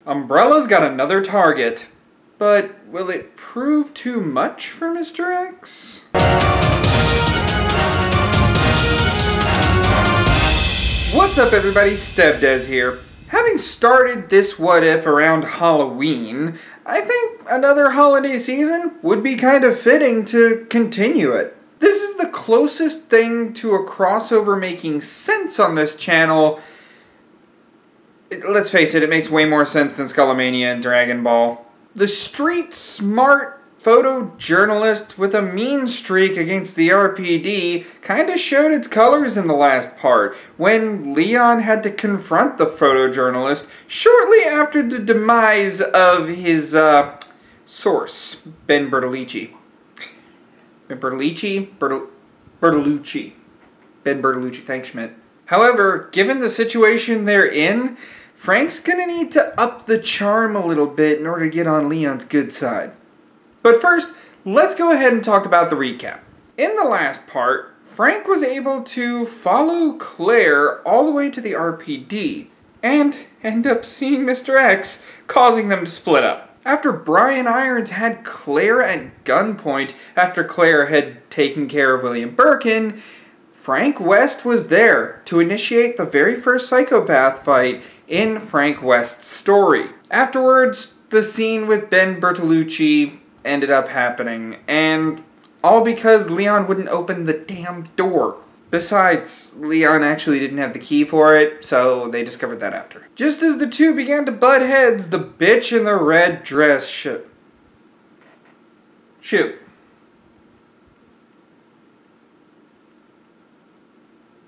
Umbrella's got another target, but will it prove too much for Mr. X? What's up everybody, StevDeS here. Having started this What If around Halloween, I think another holiday season would be kind of fitting to continue it. This is the closest thing to a crossover making sense on this channel. Let's face it, it makes way more sense than Skullomania and Dragon Ball. The street smart photojournalist with a mean streak against the RPD kinda showed its colors in the last part, when Leon had to confront the photojournalist shortly after the demise of his, source, Ben Bertolucci. Ben Bertolucci, thanks Schmidt. However, given the situation they're in, Frank's gonna need to up the charm a little bit in order to get on Leon's good side. But first, let's go ahead and talk about the recap. In the last part, Frank was able to follow Claire all the way to the RPD and end up seeing Mr. X, causing them to split up. After Brian Irons had Claire at gunpoint after Claire had taken care of William Birkin, Frank West was there to initiate the very first psychopath fight in Frank West's story. Afterwards, the scene with Ben Bertolucci ended up happening, and all because Leon wouldn't open the damn door. Besides, Leon actually didn't have the key for it, so they discovered that after. Just as the two began to butt heads, the bitch in the red dress shoot.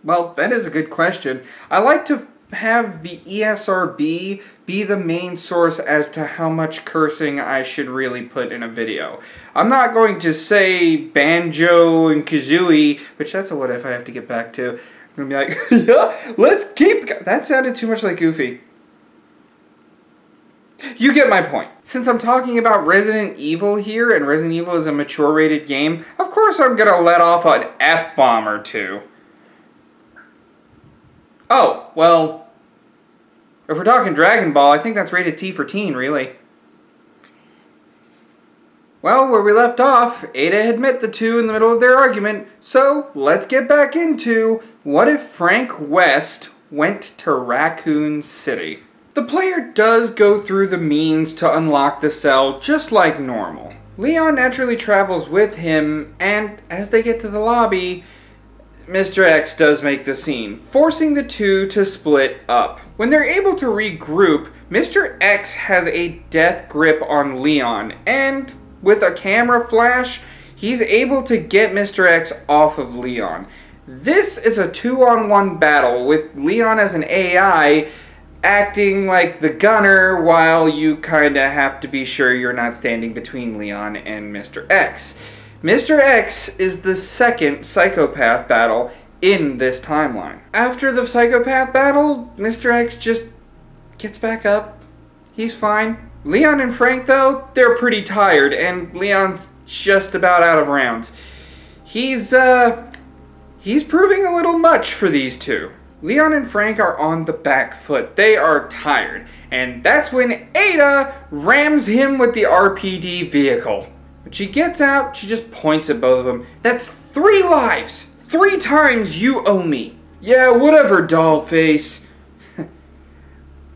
Well, that is a good question. I like to have the ESRB be the main source as to how much cursing I should really put in a video. I'm not going to say Banjo and Kazooie, which that's a what if I have to get back to. I'm going to be like, yeah, let's keep... That sounded too much like Goofy. You get my point. Since I'm talking about Resident Evil here, and Resident Evil is a mature rated game, of course I'm going to let off an F-bomb or two. Oh, well, if we're talking Dragon Ball, I think that's rated T for teen, really. Well, where we left off, Ada had met the two in the middle of their argument, so let's get back into what if Frank West went to Raccoon City. The player does go through the means to unlock the cell just like normal. Leon naturally travels with him, and as they get to the lobby, Mr. X does make the scene, forcing the two to split up. When they're able to regroup, Mr. X has a death grip on Leon, and with a camera flash, he's able to get Mr. X off of Leon. This is a 2-on-1 battle, with Leon as an AI acting like the gunner, while you kinda have to be sure you're not standing between Leon and Mr. X. Mr. X is the second psychopath battle in this timeline. After the psychopath battle, Mr. X just gets back up. He's fine. Leon and Frank, though, they're pretty tired, and Leon's just about out of rounds. He's proving a little much for these two. Leon and Frank are on the back foot. They are tired, and that's when Ada rams him with the RPD vehicle. When she gets out, she just points at both of them. That's 3 lives! 3 times you owe me! Yeah, whatever, doll face.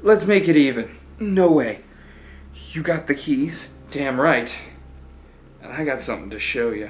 Let's make it even. No way. You got the keys? Damn right. And I got something to show you.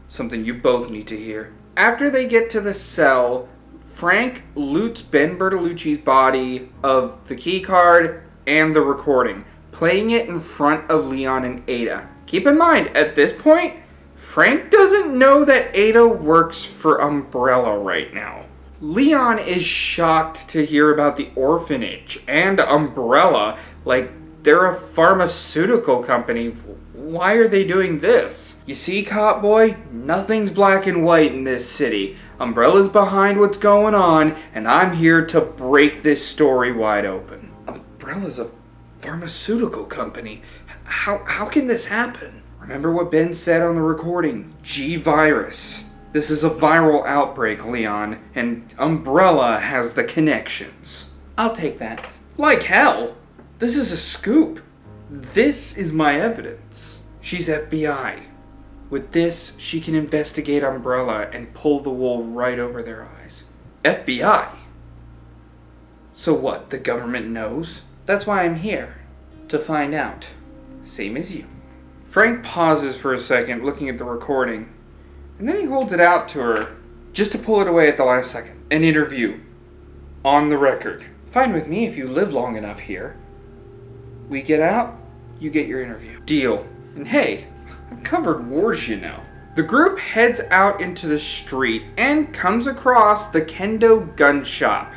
Something you both need to hear. After they get to the cell, Frank loots Ben Bertolucci's body of the key card and the recording, playing it in front of Leon and Ada. Keep in mind, at this point, Frank doesn't know that Ada works for Umbrella right now. Leon is shocked to hear about the orphanage and Umbrella, like they're a pharmaceutical company. Why are they doing this? You see, Cop Boy, nothing's black and white in this city. Umbrella's behind what's going on, and I'm here to break this story wide open. Umbrella's a pharmaceutical company. How can this happen? Remember what Ben said on the recording. G-Virus. This is a viral outbreak, Leon, and Umbrella has the connections. I'll take that. Like hell. This is a scoop. This is my evidence. She's FBI. With this, she can investigate Umbrella and pull the wool right over their eyes. FBI? So what, the government knows? That's why I'm here. To find out. Same as you. Frank pauses for a second, looking at the recording. And then he holds it out to her, just to pull it away at the last second. An interview. On the record. Fine with me if you live long enough here. We get out, you get your interview. Deal. And hey, I've covered wars, you know. The group heads out into the street and comes across the Kendo gun shop,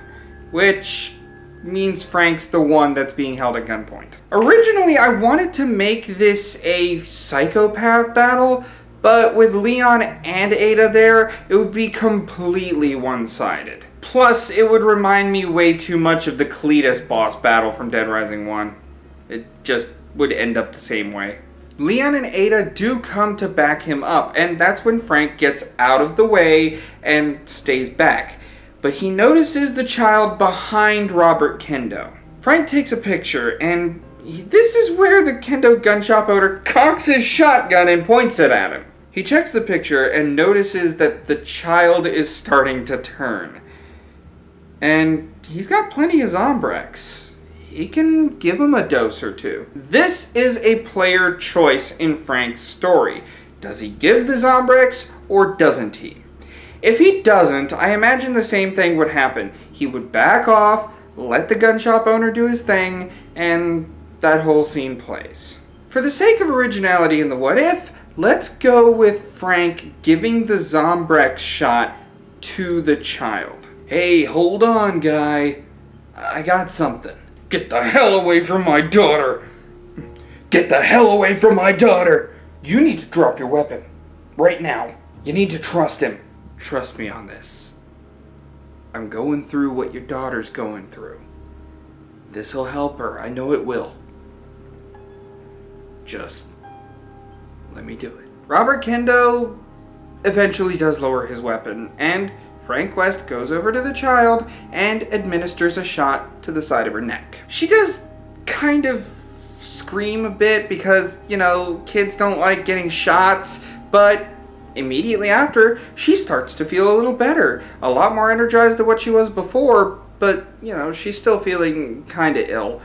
which means Frank's the one that's being held at gunpoint. Originally, I wanted to make this a psychopath battle, but with Leon and Ada there, it would be completely one-sided. Plus, it would remind me way too much of the Cletus boss battle from Dead Rising 1. It just would end up the same way. Leon and Ada do come to back him up, and that's when Frank gets out of the way and stays back. But he notices the child behind Robert Kendo. Frank takes a picture, and this is where the Kendo gun shop owner cocks his shotgun and points it at him. He checks the picture and notices that the child is starting to turn. And he's got plenty of Zombrex. He can give him a dose or two. This is a player choice in Frank's story. Does he give the Zombrex or doesn't he? If he doesn't, I imagine the same thing would happen. He would back off, let the gun shop owner do his thing, and that whole scene plays. For the sake of originality in the what if, let's go with Frank giving the Zombrex shot to the child. Hey, hold on, guy. I got something. Get the hell away from my daughter! Get the hell away from my daughter! You need to drop your weapon. Right now. You need to trust him. Trust me on this. I'm going through what your daughter's going through. This'll help her. I know it will. Just let me do it. Robert Kendo eventually does lower his weapon, and Frank West goes over to the child and administers a shot to the side of her neck. She does kind of scream a bit because, you know, kids don't like getting shots, but immediately after, she starts to feel a little better. A lot more energized than what she was before, but, you know, she's still feeling kind of ill.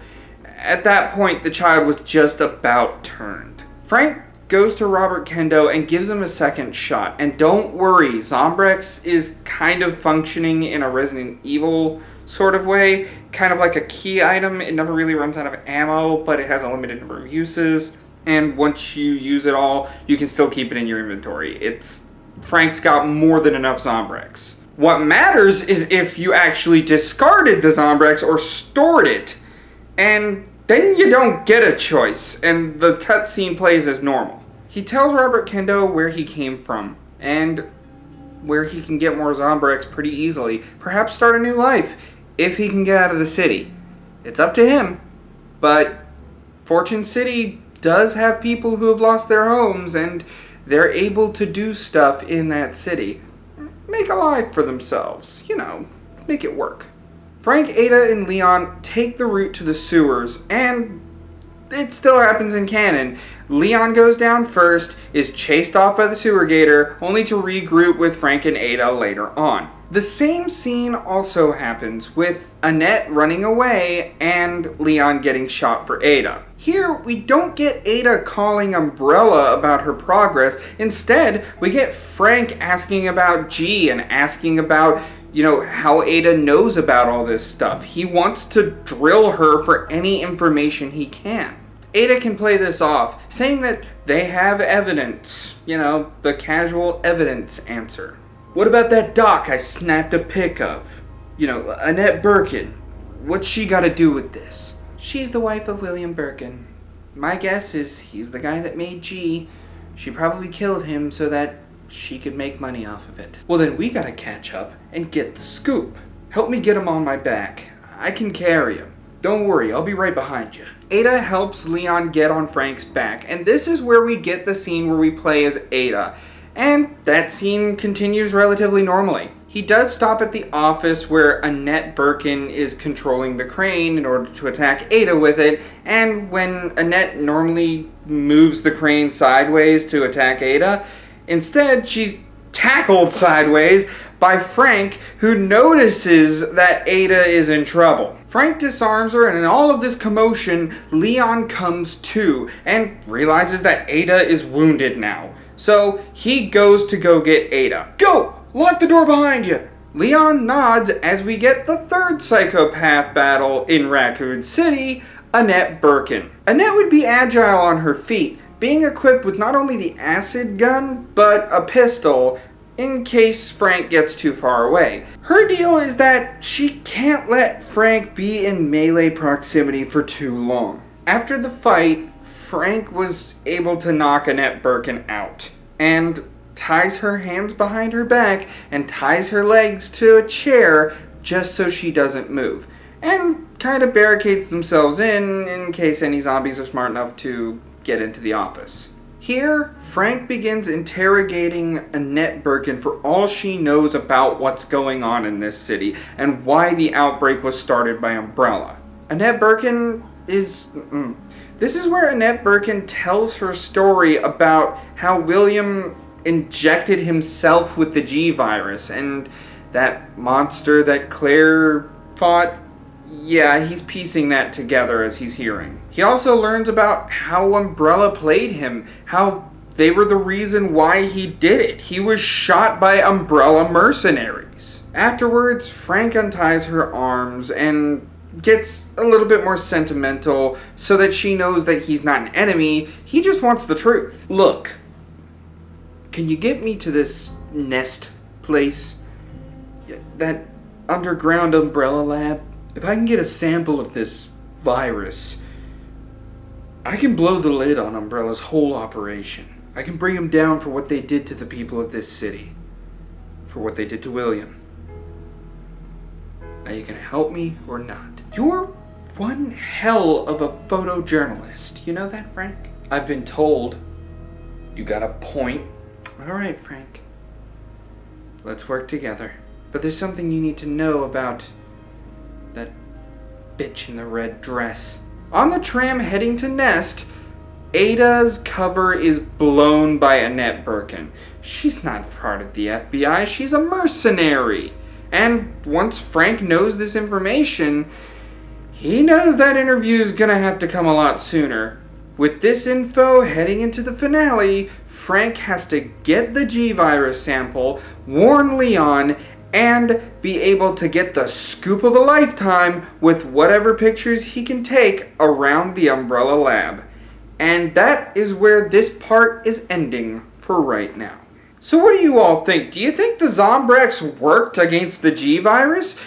At that point, the child was just about turned. Frank goes to Robert Kendo and gives him a second shot. And don't worry, Zombrex is kind of functioning in a Resident Evil sort of way. Kind of like a key item. It never really runs out of ammo, but it has a limited number of uses. And once you use it all, you can still keep it in your inventory. Frank's got more than enough Zombrex. What matters is if you actually discarded the Zombrex or stored it. And then you don't get a choice, and the cutscene plays as normal. He tells Robert Kendo where he came from, and where he can get more Zombrex pretty easily. Perhaps start a new life, if he can get out of the city. It's up to him, but Fortune City does have people who have lost their homes, and they're able to do stuff in that city. Make a life for themselves, you know, make it work. Frank, Ada, and Leon take the route to the sewers, and it still happens in canon. Leon goes down first, is chased off by the sewer gator, only to regroup with Frank and Ada later on. The same scene also happens with Annette running away and Leon getting shot for Ada. Here, we don't get Ada calling Umbrella about her progress. Instead, we get Frank asking about G and asking about, you know, how Ada knows about all this stuff. He wants to drill her for any information he can. Ada can play this off, saying that they have evidence, you know, the casual evidence answer. What about that doc I snapped a pic of? You know, Annette Birkin. What's she got to do with this? She's the wife of William Birkin. My guess is he's the guy that made G. She probably killed him so that she could make money off of it. Well, then we gotta catch up and get the scoop. Help me get him on my back. I can carry him. Don't worry, I'll be right behind you. Ada helps Leon get on Frank's back, and this is where we get the scene where we play as Ada. And that scene continues relatively normally. He does stop at the office where Annette Birkin is controlling the crane in order to attack Ada with it, and when Annette normally moves the crane sideways to attack Ada, instead she's tackled sideways by Frank, who notices that Ada is in trouble. Frank disarms her, and in all of this commotion, Leon comes to and realizes that Ada is wounded now. So he goes to go get Ada. Go! Lock the door behind you! Leon nods as we get the third psychopath battle in Raccoon City, Annette Birkin. Annette would be agile on her feet, being equipped with not only the acid gun, but a pistol, in case Frank gets too far away. Her deal is that she can't let Frank be in melee proximity for too long. After the fight, Frank was able to knock Annette Birkin out, and ties her hands behind her back and ties her legs to a chair just so she doesn't move, and kind of barricades themselves in case any zombies are smart enough to get into the office. Here, Frank begins interrogating Annette Birkin for all she knows about what's going on in this city and why the outbreak was started by Umbrella. Annette Birkin is... This is where Annette Birkin tells her story about how William injected himself with the G virus, and that monster that Claire fought, yeah, he's piecing that together as he's hearing. He also learns about how Umbrella played him, how they were the reason why he did it. He was shot by Umbrella mercenaries. Afterwards, Frank unties her arms and gets a little bit more sentimental so that she knows that he's not an enemy, he just wants the truth. Look, can you get me to this nest place? That underground Umbrella lab? If I can get a sample of this virus, I can blow the lid on Umbrella's whole operation. I can bring them down for what they did to the people of this city. For what they did to William. Are you gonna help me or not? You're one hell of a photojournalist. You know that, Frank? I've been told. You got a point. Alright, Frank. Let's work together. But there's something you need to know about that bitch in the red dress. On the tram heading to Nest, Ada's cover is blown by Annette Birkin. She's not part of the FBI, she's a mercenary. And once Frank knows this information, he knows that interview's gonna have to come a lot sooner. With this info heading into the finale, Frank has to get the G-Virus sample, warn Leon, and be able to get the scoop of a lifetime with whatever pictures he can take around the Umbrella lab. And that is where this part is ending for right now. So what do you all think? Do you think the Zombrex worked against the G-Virus?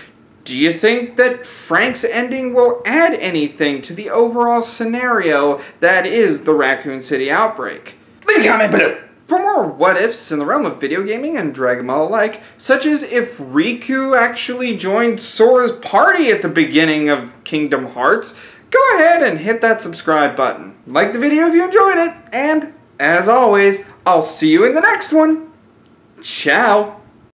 Do you think that Frank's ending will add anything to the overall scenario that is the Raccoon City outbreak? Leave a comment below! For more what-ifs in the realm of video gaming and Dragon Ball alike, such as if Riku actually joined Sora's party at the beginning of Kingdom Hearts, go ahead and hit that subscribe button. Like the video if you enjoyed it, and as always, I'll see you in the next one. Ciao!